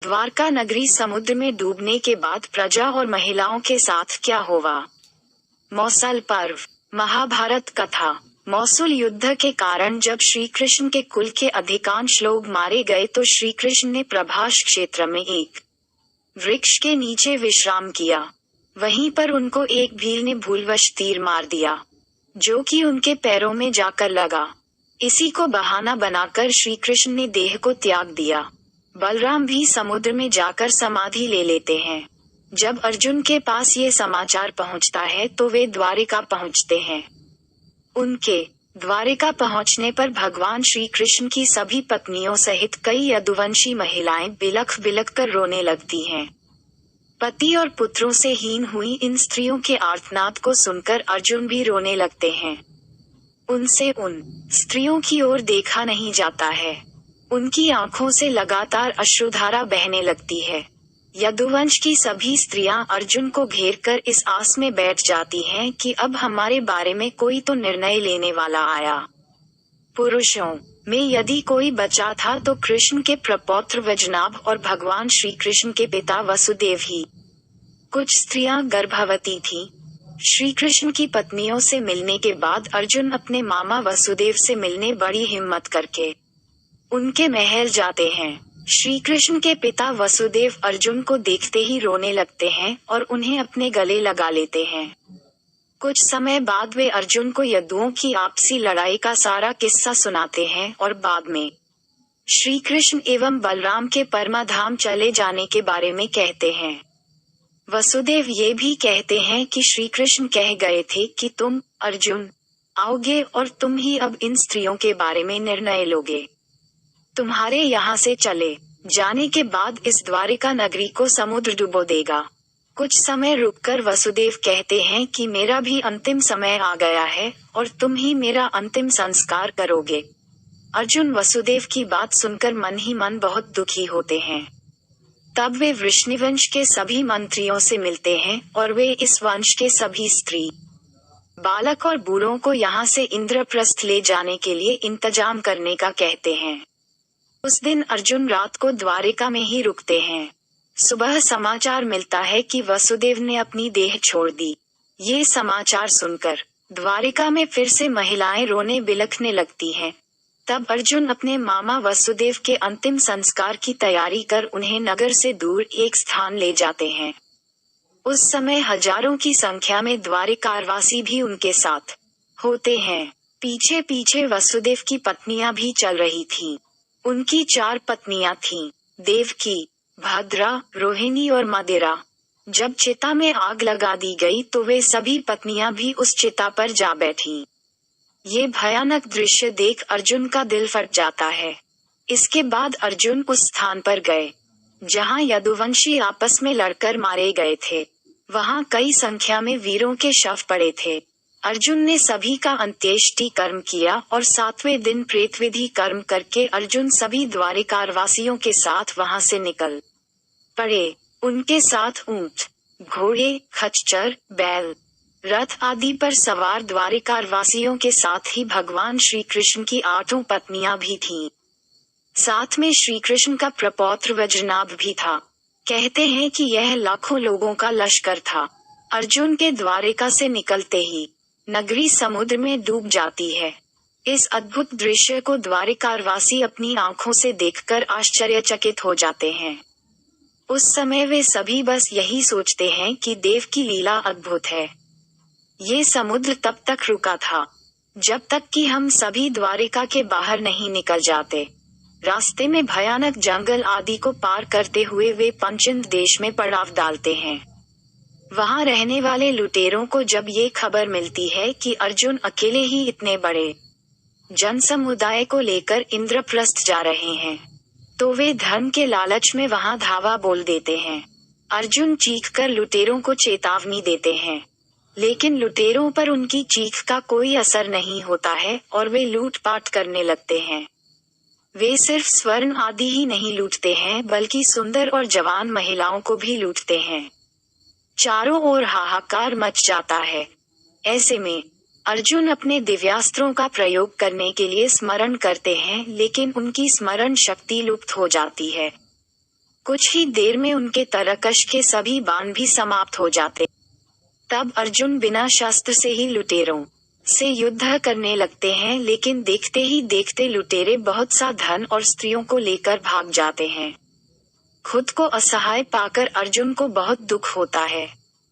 द्वारका नगरी समुद्र में डूबने के बाद प्रजा और महिलाओं के साथ क्या हुआ। मौसल पर्व। महाभारत कथा। मौसूल युद्ध के कारण जब श्री कृष्ण के कुल के अधिकांश लोग मारे गए तो श्री कृष्ण ने प्रभास क्षेत्र में एक वृक्ष के नीचे विश्राम किया। वहीं पर उनको एक भील ने भूलवश तीर मार दिया, जो कि उनके पैरों में जाकर लगा। इसी को बहाना बनाकर श्री कृष्ण ने देह को त्याग दिया। बलराम भी समुद्र में जाकर समाधि ले लेते हैं। जब अर्जुन के पास ये समाचार पहुंचता है तो वे द्वारिका पहुंचते हैं। उनके द्वारिका पहुंचने पर भगवान श्री कृष्ण की सभी पत्नियों सहित कई यदुवंशी महिलाएं बिलख बिलख कर रोने लगती हैं। पति और पुत्रों से हीन हुई इन स्त्रियों के आर्तनाद को सुनकर अर्जुन भी रोने लगते हैं। उनसे उन स्त्रियों की ओर देखा नहीं जाता है। उनकी आंखों से लगातार अश्रुधारा बहने लगती है। यदुवंश की सभी स्त्रियां अर्जुन को घेर कर इस आस में बैठ जाती हैं कि अब हमारे बारे में कोई तो निर्णय लेने वाला आया। पुरुषों में यदि कोई बचा था तो कृष्ण के प्रपौत्र वज्रनाभ और भगवान श्री कृष्ण के पिता वसुदेव ही। कुछ स्त्रियां गर्भवती थीं। श्री कृष्ण की पत्नियों से मिलने के बाद अर्जुन अपने मामा वसुदेव से मिलने बड़ी हिम्मत करके उनके महल जाते हैं। श्री कृष्ण के पिता वसुदेव अर्जुन को देखते ही रोने लगते हैं और उन्हें अपने गले लगा लेते हैं। कुछ समय बाद वे अर्जुन को यदुओं की आपसी लड़ाई का सारा किस्सा सुनाते हैं और बाद में श्री कृष्ण एवं बलराम के परमाधाम चले जाने के बारे में कहते हैं। वसुदेव ये भी कहते हैं कि श्री कृष्ण कह गए थे कि तुम अर्जुन आओगे और तुम ही अब इन स्त्रियों के बारे में निर्णय लोगे। तुम्हारे यहाँ से चले जाने के बाद इस द्वारिका नगरी को समुद्र डुबो देगा। कुछ समय रुककर वसुदेव कहते हैं कि मेरा भी अंतिम समय आ गया है और तुम ही मेरा अंतिम संस्कार करोगे। अर्जुन वसुदेव की बात सुनकर मन ही मन बहुत दुखी होते हैं। तब वे वृष्णिवंश के सभी मंत्रियों से मिलते हैं और वे इस वंश के सभी स्त्री बालक और बूढ़ों को यहाँ से इंद्रप्रस्थ ले जाने के लिए इंतजाम करने का कहते हैं। उस दिन अर्जुन रात को द्वारिका में ही रुकते हैं। सुबह समाचार मिलता है कि वसुदेव ने अपनी देह छोड़ दी। ये समाचार सुनकर द्वारिका में फिर से महिलाएं रोने बिलखने लगती हैं। तब अर्जुन अपने मामा वसुदेव के अंतिम संस्कार की तैयारी कर उन्हें नगर से दूर एक स्थान ले जाते हैं। उस समय हजारों की संख्या में द्वारिकावासी भी उनके साथ होते हैं। पीछे पीछे वसुदेव की पत्नियां भी चल रही थीं। उनकी 4 पत्नियां थीं, देवकी, भद्रा, रोहिणी और मदिरा। जब चिता में आग लगा दी गई तो वे सभी पत्नियां भी उस चिता पर जा बैठीं। ये भयानक दृश्य देख अर्जुन का दिल फट जाता है। इसके बाद अर्जुन उस स्थान पर गए जहां यदुवंशी आपस में लड़कर मारे गए थे। वहां कई संख्या में वीरों के शव पड़े थे। अर्जुन ने सभी का अंत्येष्टि कर्म किया और 7वें दिन प्रेतविधि कर्म करके अर्जुन सभी द्वारिकावासियों के साथ वहां से निकल पड़े। उनके साथ ऊंट, घोड़े, खच्चर, बैल, रथ आदि पर सवार द्वारिकावासियों के साथ ही भगवान श्री कृष्ण की 8 पत्नियां भी थीं। साथ में श्री कृष्ण का प्रपौत्र वज्रनाभ भी था। कहते हैं कि यह लाखों लोगों का लश्कर था। अर्जुन के द्वारिका से निकलते ही नगरी समुद्र में डूब जाती है। इस अद्भुत दृश्य को द्वारिकावासी अपनी आंखों से देखकर आश्चर्यचकित हो जाते हैं। उस समय वे सभी बस यही सोचते हैं कि देव की लीला अद्भुत है। ये समुद्र तब तक रुका था जब तक कि हम सभी द्वारिका के बाहर नहीं निकल जाते। रास्ते में भयानक जंगल आदि को पार करते हुए वे पंचंद देश में पड़ाव डालते हैं। वहां रहने वाले लुटेरों को जब ये खबर मिलती है कि अर्जुन अकेले ही इतने बड़े जन समुदाय को लेकर इंद्रप्रस्थ जा रहे हैं, तो वे धर्म के लालच में वहां धावा बोल देते हैं। अर्जुन चीखकर लुटेरों को चेतावनी देते हैं, लेकिन लुटेरों पर उनकी चीख का कोई असर नहीं होता है और वे लूटपाट करने लगते हैं। वे सिर्फ स्वर्ण आदि ही नहीं लूटते हैं बल्कि सुंदर और जवान महिलाओं को भी लूटते हैं। चारों ओर हाहाकार मच जाता है। ऐसे में अर्जुन अपने दिव्यास्त्रों का प्रयोग करने के लिए स्मरण करते हैं, लेकिन उनकी स्मरण शक्ति लुप्त हो जाती है। कुछ ही देर में उनके तरकश के सभी बाण भी समाप्त हो जाते। तब अर्जुन बिना शस्त्र से ही लुटेरों से युद्ध करने लगते हैं, लेकिन देखते ही देखते लुटेरे बहुत सा धन और स्त्रियों को लेकर भाग जाते हैं। खुद को असहाय पाकर अर्जुन को बहुत दुख होता है।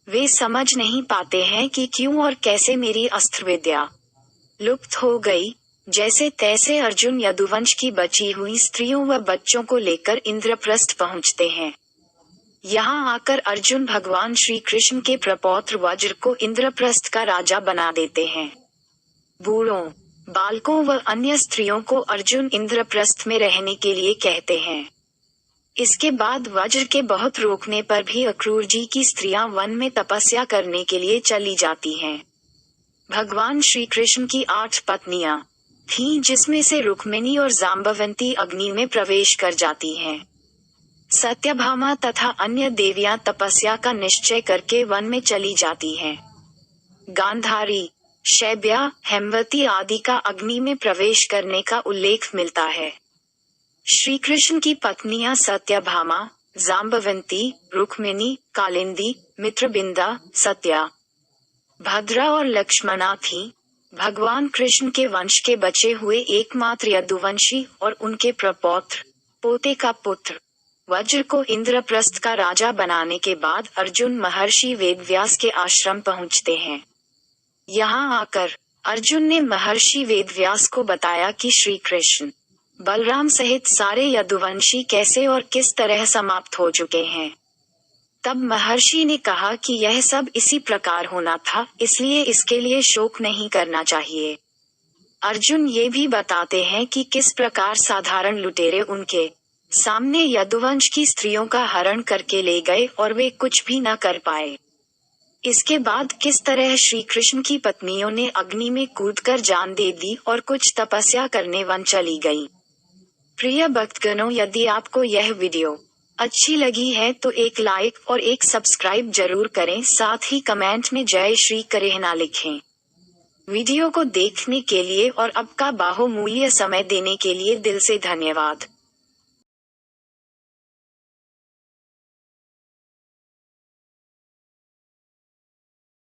वे समझ नहीं पाते हैं कि क्यों और कैसे मेरी अस्त्र विद्या लुप्त हो गई। जैसे तैसे अर्जुन यदुवंश की बची हुई स्त्रियों व बच्चों को लेकर इंद्रप्रस्थ पहुंचते हैं। यहाँ आकर अर्जुन भगवान श्री कृष्ण के प्रपौत्र वज्र को इंद्रप्रस्थ का राजा बना देते हैं। बूढ़ों, बालकों व अन्य स्त्रियों को अर्जुन इंद्रप्रस्थ में रहने के लिए कहते हैं। इसके बाद वज्र के बहुत रोकने पर भी अक्रूर जी की स्त्रियां वन में तपस्या करने के लिए चली जाती हैं। भगवान श्री कृष्ण की 8 पत्नियां थीं, जिसमें से रुक्मिणी और जाम्बवंती अग्नि में प्रवेश कर जाती हैं। सत्यभामा तथा अन्य देवियां तपस्या का निश्चय करके वन में चली जाती हैं। गांधारी, शैब्या, हेमवती आदि का अग्नि में प्रवेश करने का उल्लेख मिलता है। श्री कृष्ण की पत्नियां सत्यभामा, जाम्बवंती, रुक्मिणी, कालिंदी, मित्रबिंदा, सत्या, भद्रा और लक्ष्मणा थीं। भगवान कृष्ण के वंश के बचे हुए एकमात्र यदुवंशी और उनके प्रपौत्र पोते का पुत्र वज्र को इंद्रप्रस्थ का राजा बनाने के बाद अर्जुन महर्षि वेदव्यास के आश्रम पहुंचते हैं। यहाँ आकर अर्जुन ने महर्षि वेदव्यास को बताया कि श्री कृष्ण बलराम सहित सारे यदुवंशी कैसे और किस तरह समाप्त हो चुके हैं। तब महर्षि ने कहा कि यह सब इसी प्रकार होना था, इसलिए इसके लिए शोक नहीं करना चाहिए। अर्जुन ये भी बताते हैं कि किस प्रकार साधारण लुटेरे उनके सामने यदुवंश की स्त्रियों का हरण करके ले गए और वे कुछ भी न कर पाए। इसके बाद किस तरह श्री कृष्ण की पत्नियों ने अग्नि में कूदकर जान दे दी और कुछ तपस्या करने वन चली गई। प्रिय भक्तगणों, यदि आपको यह वीडियो अच्छी लगी है तो एक लाइक और एक सब्सक्राइब जरूर करें। साथ ही कमेंट में जय श्री कृष्ण लिखें। वीडियो को देखने के लिए और आपका बहुमूल्य समय देने के लिए दिल से धन्यवाद।